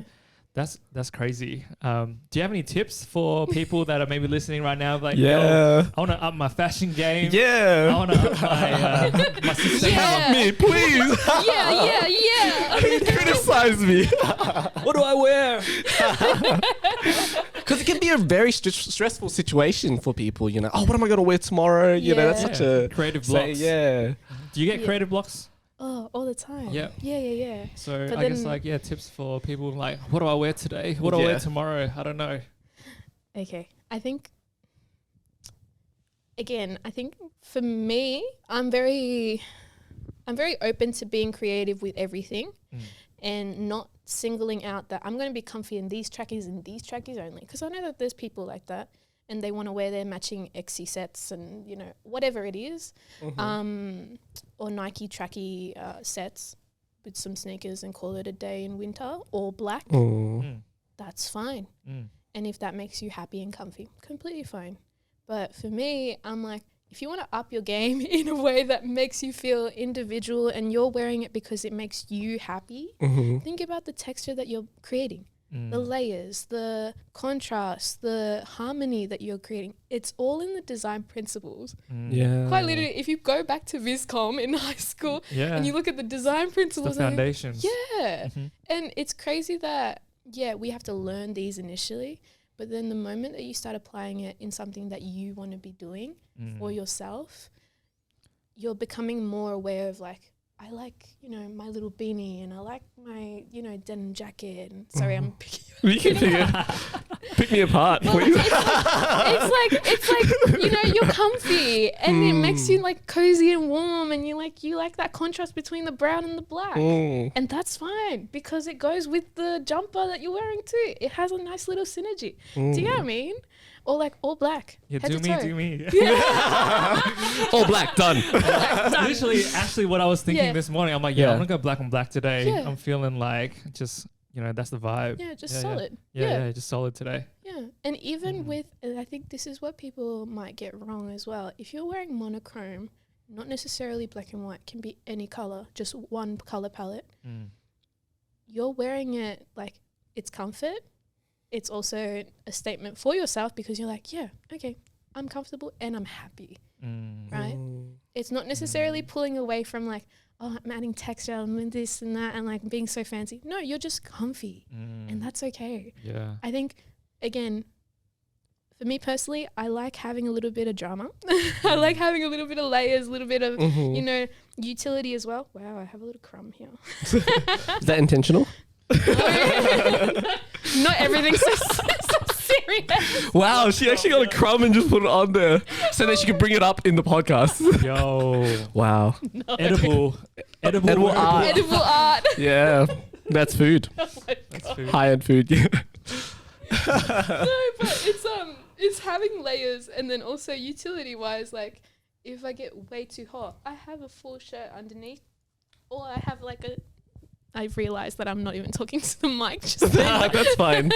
that's crazy. Do you have any tips for people that are maybe listening right now? Like, yo, I want to up my fashion game. Yeah. I want to up my system. Help me, please. Criticize me. What do I wear? Because it can be a very stressful situation for people, you know. Oh, what am I going to wear tomorrow? You know, that's such a... creative blocks. Yeah. Do you get creative blocks? Oh, all the time. Yeah. Yeah. So But I guess like, tips for people like, what do I wear today? What do I wear tomorrow? I don't know. Okay. I think for me, I'm very open to being creative with everything and not singling out that I'm going to be comfy in these trackies and these trackies only. Because I know that there's people like that and they want to wear their matching XC sets and, you know, whatever it is. Or Nike tracky sets with some sneakers and call it a day in winter, all black. That's fine. And if that makes you happy and comfy, completely fine. But for me, I'm like, if you want to up your game in a way that makes you feel individual and you're wearing it because it makes you happy, think about the texture that you're creating, the layers, the contrast, the harmony that you're creating. It's all in the design principles. Quite literally, if you go back to Viscom in high school and you look at the design principles, the foundations. And it's crazy that, we have to learn these initially, but then the moment that you start applying it in something that you want to be doing for yourself, you're becoming more aware of like, I like, you know, my little beanie and I like my, you know, denim jacket. And sorry, I'm picking Pick me apart, please. It's like, you know, you're comfy and it makes you like cozy and warm and you like that contrast between the brown and the black. And that's fine because it goes with the jumper that you're wearing too. It has a nice little synergy. Do you know what I mean? Or like all black. Yeah, head to do toe. me. All black, done. Literally, actually, what I was thinking this morning, I'm like, I'm gonna go black on black today. Yeah. I'm feeling like just, you know, that's the vibe. Yeah, just solid. Yeah, just solid today. Yeah, and even with, and I think this is what people might get wrong as well. If you're wearing monochrome, not necessarily black and white, can be any color, just one color palette. You're wearing it like it's comfort. It's also a statement for yourself because you're like, yeah, okay, I'm comfortable and I'm happy, right? It's not necessarily pulling away from like, oh, I'm adding texture and this and that and like being so fancy. No, you're just comfy and that's okay. Yeah. I think, again, for me personally, I like having a little bit of drama. I like having a little bit of layers, a little bit of, you know, utility as well. Wow, I have a little crumb here. Is that intentional? Not everything's so serious. Wow, she actually got a crumb and just put it on there so that she could bring it up in the podcast. Yo. Wow. No. Edible art. Edible art. Yeah, that's food. Oh my That's God. food. High-end food. Yeah. No, but it's having layers and then also utility wise, like if I get way too hot, I have a full shirt underneath, or I have like a. I've realized that I'm not even talking to the mic. Just then. That's fine.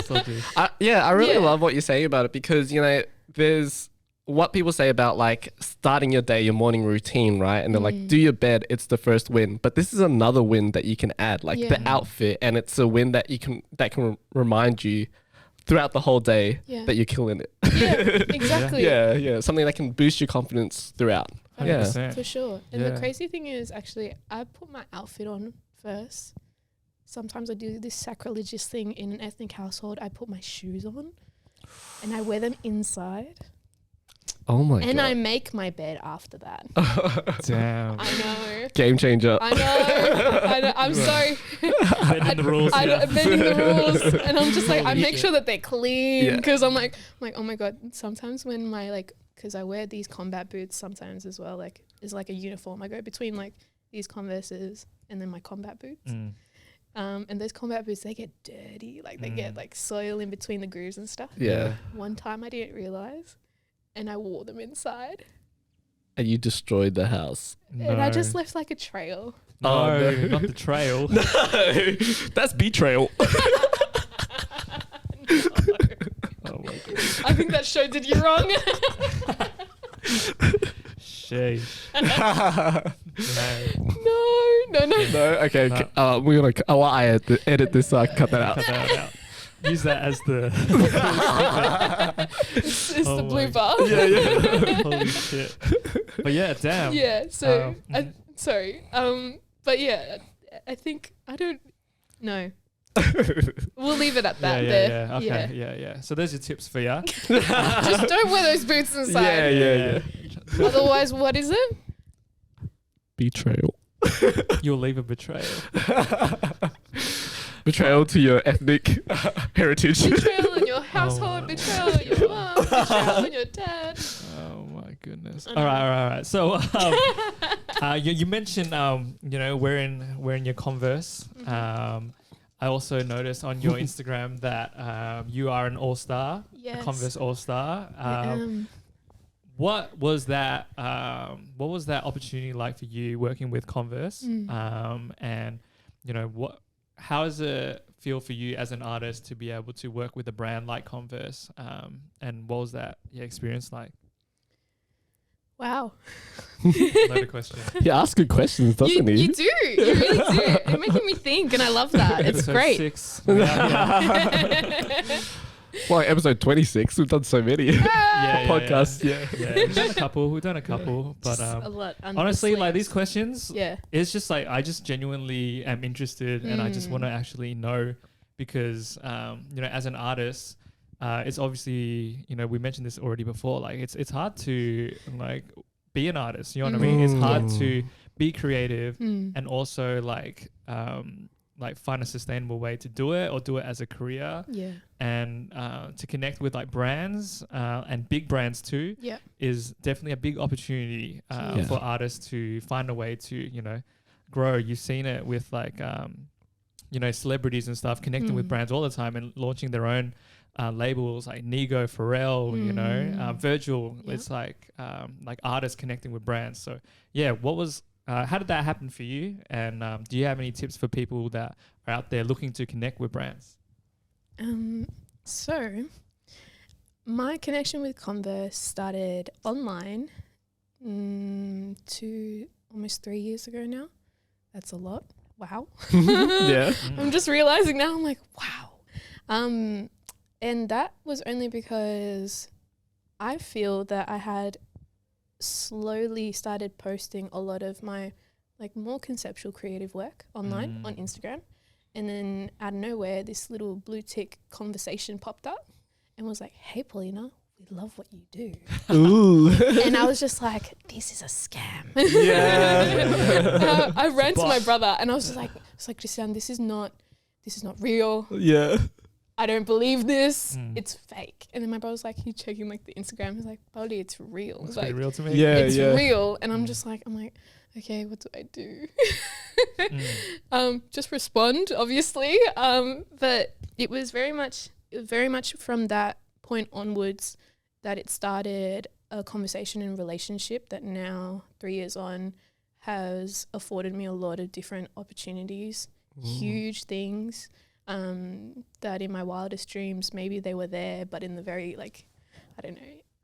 I really Yeah. love what you say about it because, you know, there's what people say about like starting your day, your morning routine, right? And they're like, do your bed, it's the first win. But this is another win that you can add, like the outfit, and it's a win that can remind you throughout the whole day that you're killing it. Yeah, exactly. Yeah. Something that can boost your confidence throughout. 100%. Yeah. For sure. And Yeah. the crazy thing is, actually, I put my outfit on first. Sometimes I do this sacrilegious thing in an ethnic household. I put my shoes on and I wear them inside. Oh my god. And I make my bed after that. Damn. I know. Game changer. I know. I'm sorry. Bending the rules. I'm bending the rules, and I'm just like, I Holy make shit. sure that they're clean Yeah. because I'm like, oh my god. Sometimes when my because I wear these combat boots sometimes as well, like it's like a uniform. I go between like these Converses and then my combat boots. And those combat boots, they get dirty, like they get like soil in between the grooves and stuff. Yeah. One time I didn't realize, and I wore them inside, And you destroyed the house. and I just left like a trail. No, Oh, no. not the trail. No, that's betrayal. Oh my god. I think that show did you wrong. Sheesh. No. No, okay. We're gonna. I edit this so I can cut that out. Cut that out. Use that as the. It's Oh the my blue bar. Yeah. Holy shit. But yeah, damn. Yeah. So Um, but yeah, I think I don't know. We'll leave it at that. Yeah. Okay. Yeah. So there's your tips for ya. Just don't wear those boots inside. Yeah. Otherwise, what is it? Betrayal. You'll leave a betrayal. Betrayal to your ethnic heritage. Betrayal in your household. no. Betrayal in your mom. Betrayal in your dad. Oh my goodness. I All know. right. So you mentioned wearing your Converse. I also noticed on your Instagram that you are an all-star, Yes. a Converse all-star. I am. What was that opportunity like for you working with Converse? And how does it feel for you as an artist to be able to work with a brand like Converse? And what was that experience like? Wow. Loaded question. He asks good questions, doesn't he? You do. You really do. You're making me think, and I love that. It's Episode great. 6. We are here. Well, episode 26. We've done so many podcasts. Yeah. We've done a couple, but Just a lot under the honestly, like these sleeves. questions, Yeah. it's just like I just genuinely am interested, and I just want to actually know because as an artist, it's obviously we mentioned this already before. Like it's hard to like be an artist. You know what I mean? It's hard to be creative and also like find a sustainable way to do it or do it as a career. Yeah. And to connect with like brands and big brands too Yeah. is definitely a big opportunity for artists to find a way to grow. You've seen it with like celebrities and stuff connecting with brands all the time and launching their own labels like Nigo, Pharrell, Virgil. Yeah. It's like artists connecting with brands. So yeah, how did that happen for you? And do you have any tips for people that are out there looking to connect with brands? So my connection with Converse started online almost 3 years ago now. That's a lot. Wow. Yeah. I'm just realizing now, I'm like, wow. And that was only because I feel that I had slowly started posting a lot of my like more conceptual creative work online on Instagram. And then out of nowhere, this little blue tick conversation popped up and was like, hey, Paulina, we love what you do. Ooh. And I was just like, this is a scam. Yeah. I ran to my brother and I was like, Christian, this is not real. Yeah. I don't believe this. It's fake. And then my brother was like, he's checking like the Instagram. He's like, Pauli, it's real. It's like, pretty real to me. Yeah. it's real. And I'm like, okay, what do I do? Just respond, obviously. But it was very much from that point onwards that it started a conversation and relationship that now 3 years on has afforded me a lot of different opportunities, huge things. That in my wildest dreams, maybe they were there, but in the very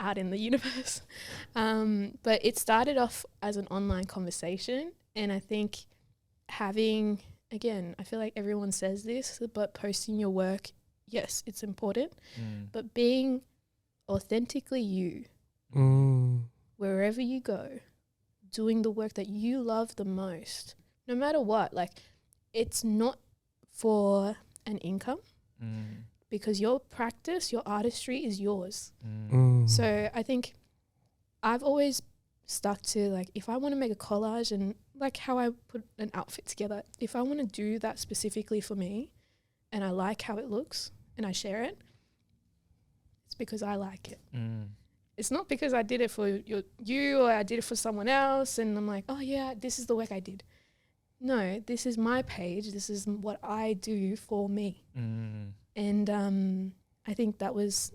out in the universe. But it started off as an online conversation. And I think I feel like everyone says this, but posting your work, yes, it's important, but being authentically you, wherever you go, doing the work that you love the most, no matter what, like it's not for an income because your practice, your artistry is yours. So I think I've always stuck to, like, if I want to make a collage and like how I put an outfit together, if I want to do that specifically for me and I like how it looks and I share it, it's because I like it. It's not because I did it for you or I did it for someone else and I'm like, oh yeah, this is the work I did. No, this is my page. This is what I do for me. And I think that was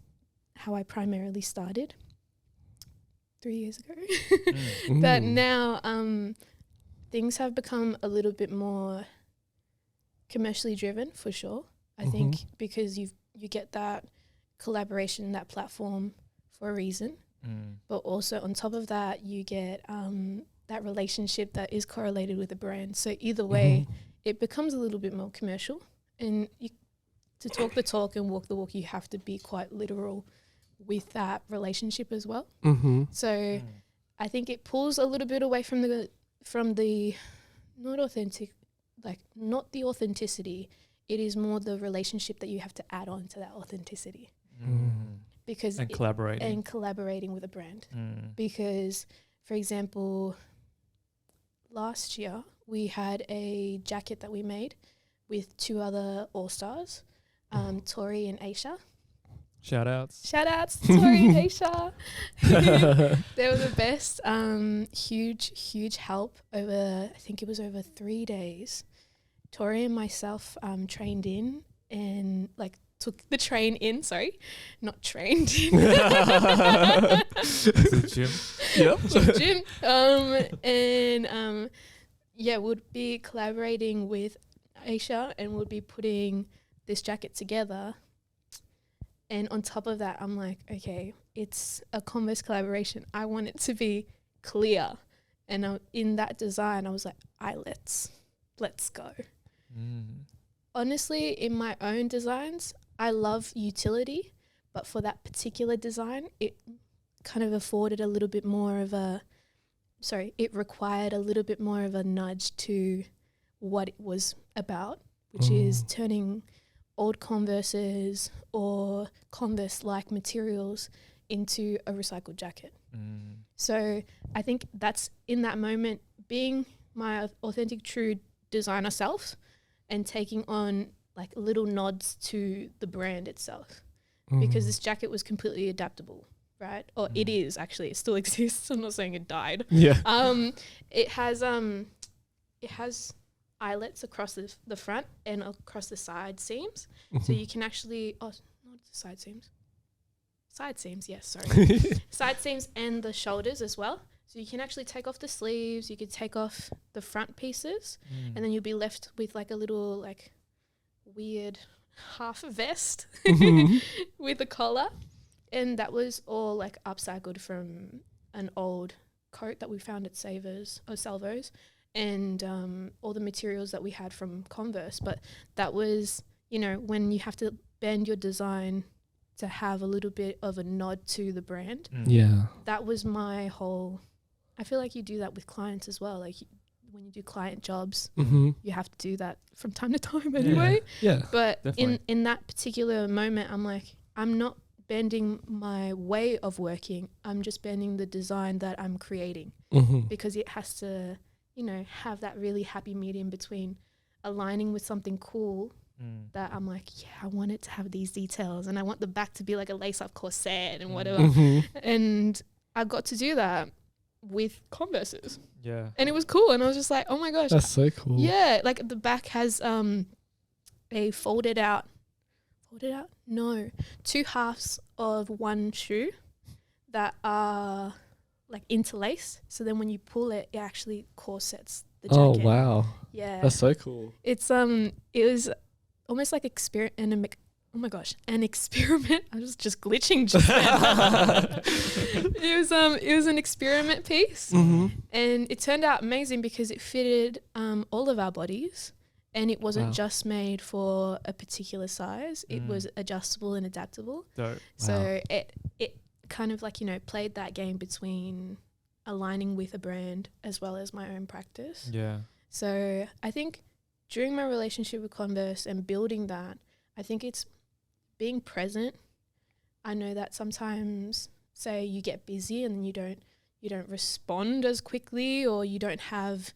how I primarily started 3 years ago. But now things have become a little bit more commercially driven, for sure. I think because you get that collaboration, that platform for a reason. But also on top of that, you get that relationship that is correlated with a brand. So either way, it becomes a little bit more commercial. And to talk the talk and walk the walk, you have to be quite literal with that relationship as well. So I think it pulls a little bit away from the not authentic, like not the authenticity. It is more the relationship that you have to add on to that authenticity. Because collaborating with a brand. Because, for example, last year we had a jacket that we made with 2 other all-stars, Tori and Aisha. Shout outs to Tori and Aisha. They were the best. Huge help over, I think it was over 3 days. Tori and myself trained in and like took the train in, not trained in. Gym. Yep. Gym. Would be collaborating with Aisha and would be putting this jacket together. And on top of that, I'm like, okay, it's a Converse collaboration. I want it to be clear. And in that design, I was like, let's go. Honestly, in my own designs, I love utility, but for that particular design, it kind of afforded a little bit more of it required a little bit more of a nudge to what it was about, which is turning old Converses or Converse-like materials into a recycled jacket. So I think that's in that moment being my authentic, true designer self and taking on like little nods to the brand itself, because this jacket was completely adaptable, right? Or it is actually, it still exists. I'm not saying it died. Yeah. It has eyelets across the front and across the side seams, so you can actually not the side seams. Side seams, yes, sorry. Side seams and the shoulders as well. So you can actually take off the sleeves, you could take off the front pieces, and then you'll be left with like a little like weird half vest with a collar. And that was all like upcycled from an old coat that we found at Salvos, and all the materials that we had from Converse. But that was, when you have to bend your design to have a little bit of a nod to the brand. Yeah. That was my whole, I feel like you do that with clients as well. Like when you do client jobs, you have to do that from time to time anyway. Yeah. But definitely. in that particular moment, I'm like, I'm not bending my way of working. I'm just bending the design that I'm creating, because it has to, have that really happy medium between aligning with something cool that I'm like, yeah, I want it to have these details and I want the back to be like a lace-up corset and whatever. And I got to do that with Converses. Yeah. And it was cool. And I was just like, oh my gosh. That's so cool. Yeah. Like the back has a folded out, no, 2 halves of one shoe that are like interlaced. So then when you pull it, it actually corsets the jacket. Oh, wow. Yeah. That's so cool. It's it was almost like an experiment. I was just glitching just then. It was an experiment piece, and it turned out amazing because it fitted all of our bodies, and it wasn't just made for a particular size. It was adjustable and adaptable. Dope. So it kind of like, played that game between aligning with a brand as well as my own practice. Yeah. So I think during my relationship with Converse and building that, I think it's being present. I know that sometimes, say you get busy and you don't respond as quickly, or you don't have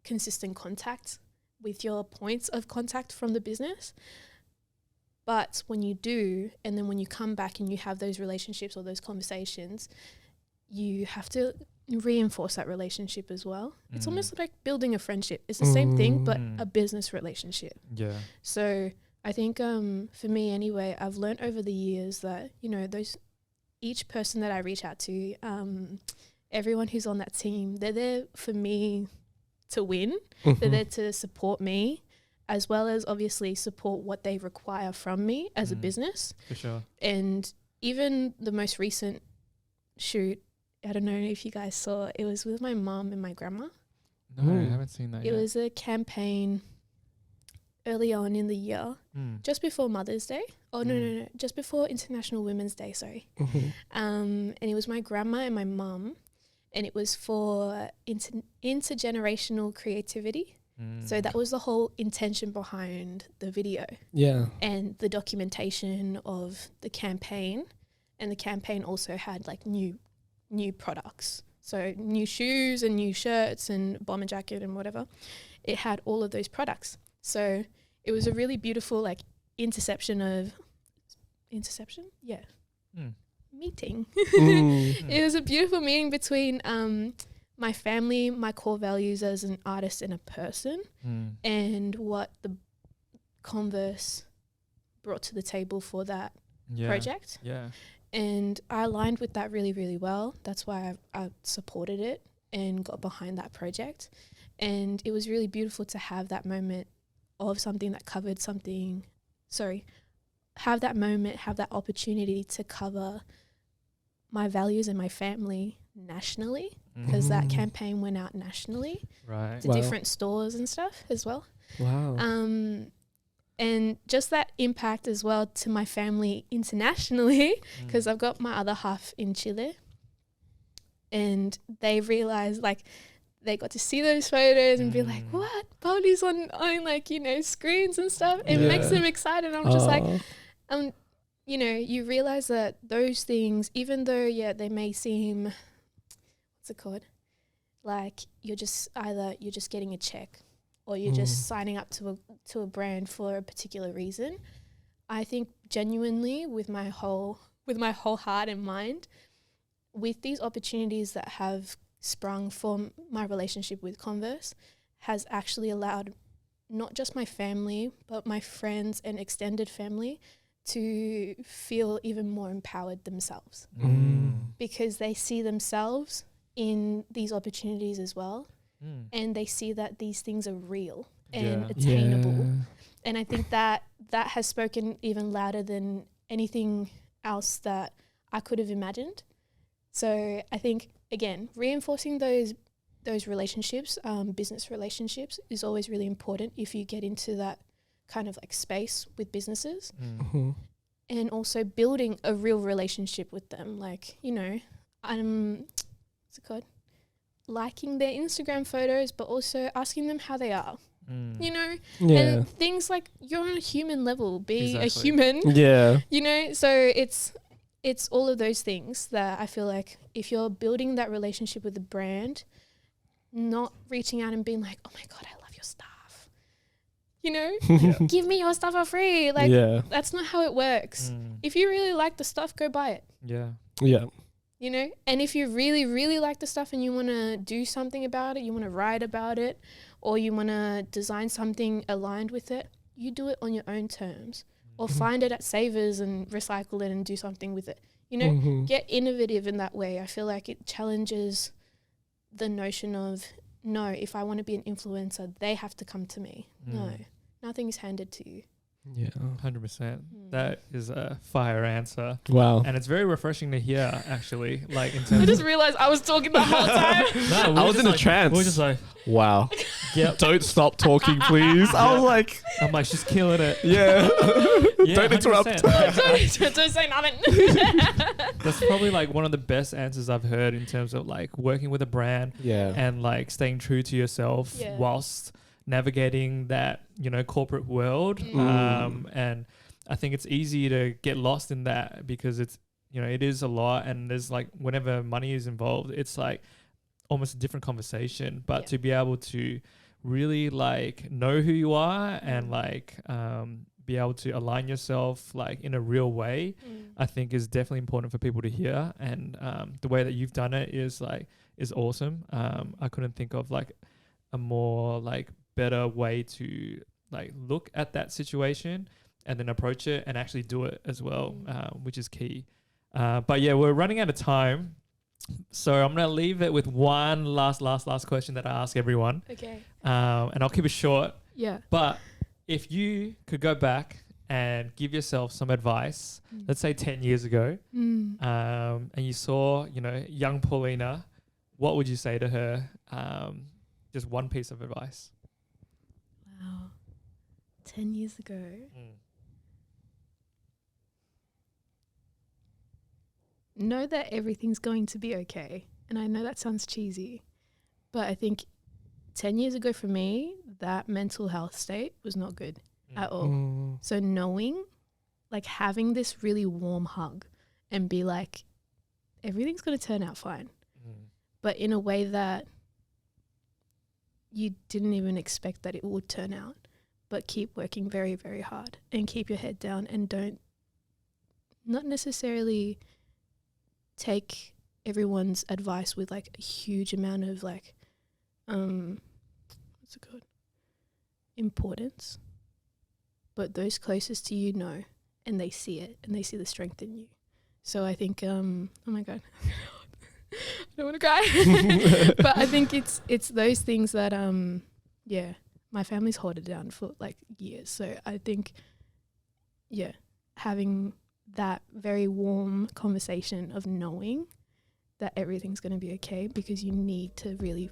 consistent contact with your points of contact from the business. But when you do, and then when you come back and you have those relationships or those conversations, you have to reinforce that relationship as well. It's almost like building a friendship. It's the same thing, but a business relationship. Yeah. So I think for me anyway, I've learned over the years that, each person that I reach out to, everyone who's on that team, they're there for me to win. They're there to support me, as well as obviously support what they require from me as a business. For sure. And even the most recent shoot, I don't know if you guys saw, it was with my mum and my grandma. No, I haven't seen that It yet. was a campaign early on in the year, just before Mother's Day. Oh, no, just before International Women's Day, sorry. And it was my grandma and my mum, and it was for intergenerational creativity. So that was the whole intention behind the video. Yeah. And the documentation of the campaign. And the campaign also had like new products. So new shoes and new shirts and bomber jacket and whatever. It had all of those products. So it was a really beautiful like interception? Yeah. Meeting. It was a beautiful meeting between my family, my core values as an artist and a person, and what the Converse brought to the table for that project. Yeah. And I aligned with that really, really well. That's why I supported it and got behind that project. And it was really beautiful to have that moment of something that covered something, have that moment, have that opportunity to cover my values and my family nationally, because that campaign went out nationally to different stores and stuff as well. Wow. And just that impact as well to my family internationally, because I've got my other half in Chile, and they realized, like, they got to see those photos and be like, what? Pauli's on like, screens and stuff. It makes them excited. I'm just like, you realize that those things, even though, they may seem, what's it called? Like you're just getting a check, or you're just signing up to a brand for a particular reason. I think genuinely with my whole heart and mind, with these opportunities that have sprung from my relationship with Converse, has actually allowed not just my family, but my friends and extended family to feel even more empowered themselves, because they see themselves in these opportunities as well. And they see that these things are real and attainable. And I think that has spoken even louder than anything else that I could have imagined. So I think, again, reinforcing those relationships, business relationships, is always really important if you get into that kind of like space with businesses. And also building a real relationship with them. Like, what's it called? Liking their Instagram photos, but also asking them how they are. And things like, you're on a human level, being a human. So it's all of those things that I feel like if you're building that relationship with the brand, not reaching out and being like, oh my God, I love your stuff. Give me your stuff for free. Like, that's not how it works. If you really like the stuff, go buy it. And if you really, really like the stuff and you want to do something about it, you want to write about it, or you want to design something aligned with it, you do it on your own terms, or find it at Savers and recycle it and do something with it. Get innovative in that way. I feel like it challenges the notion of, no, if I want to be an influencer, they have to come to me. No, nothing's handed to you. 100%. That is a fire answer. Wow. And it's very refreshing to hear, actually. Like, in terms I just realized I was talking the whole time. No, I was in a trance. We were just like, wow. Don't stop talking, please. I was like, I'm like, she's killing it. Don't interrupt. 100%. Don't say nothing. That's probably like one of the best answers I've heard in terms of like working with a brand and like staying true to yourself whilst navigating that, corporate world. And I think it's easy to get lost in that because it's, you know, it is a lot, and there's like whenever money is involved, it's like almost a different conversation. But to be able to really like know who you are and like be able to align yourself like in a real way, I think is definitely important for people to hear. And the way that you've done it is awesome. I couldn't think of like a more like better way to like look at that situation and then approach it and actually do it as well, which is key. But yeah, we're running out of time. So I'm going to leave it with one last question that I ask everyone. Okay. And I'll keep it short. Yeah. But if you could go back and give yourself some advice, let's say 10 years ago, and you saw, you know, young Paulina, what would you say to her? Just one piece of advice. Wow. 10 years ago. Know that everything's going to be okay. And I know that sounds cheesy, but I think 10 years ago for me, that mental health state was not good at all. So knowing, like having this really warm hug and be like, everything's going to turn out fine. But in a way that you didn't even expect that it would turn out. But keep working very, very hard and keep your head down and not necessarily take everyone's advice with like a huge amount of like what's it called, importance, but those closest to you know, and they see it and they see the strength in you. So I think oh my god, I don't want to cry. But I think it's those things that my family's held it down for like years. So I think having that very warm conversation of knowing that everything's going to be okay, because you need to really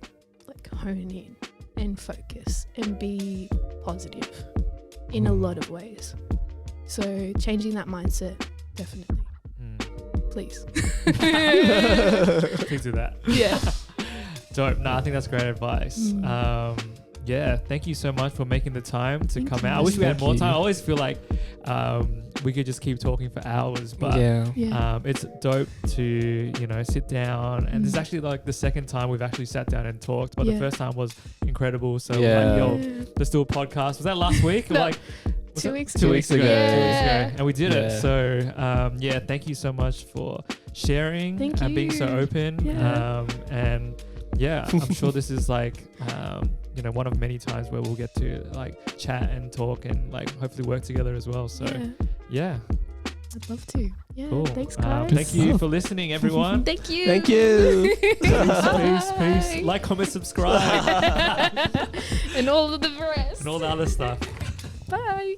like hone in and focus and be positive in a lot of ways. So changing that mindset, definitely. Please. Please do that. Yeah. Dope. No, I think that's great advice. Yeah, thank you so much for making the time to come out. I wish we had more time. I always feel like we could just keep talking for hours, but it's dope to, you know, sit down. And this is actually like the second time we've actually sat down and talked, but the first time was incredible. So like, yo, let's do a podcast. Was that last week? No. Like 2 weeks ago. 2 weeks ago. Yeah. And we did it. So thank you so much for sharing and being so open. And I'm sure this is like you know, one of many times where we'll get to like chat and talk and like hopefully work together as well. So I'd love to. Yeah. Cool. Thanks, guys. Thank you for listening, everyone. Thank you. Thank you. Peace. Like, comment, subscribe. And all of the rest. And all the other stuff. Bye.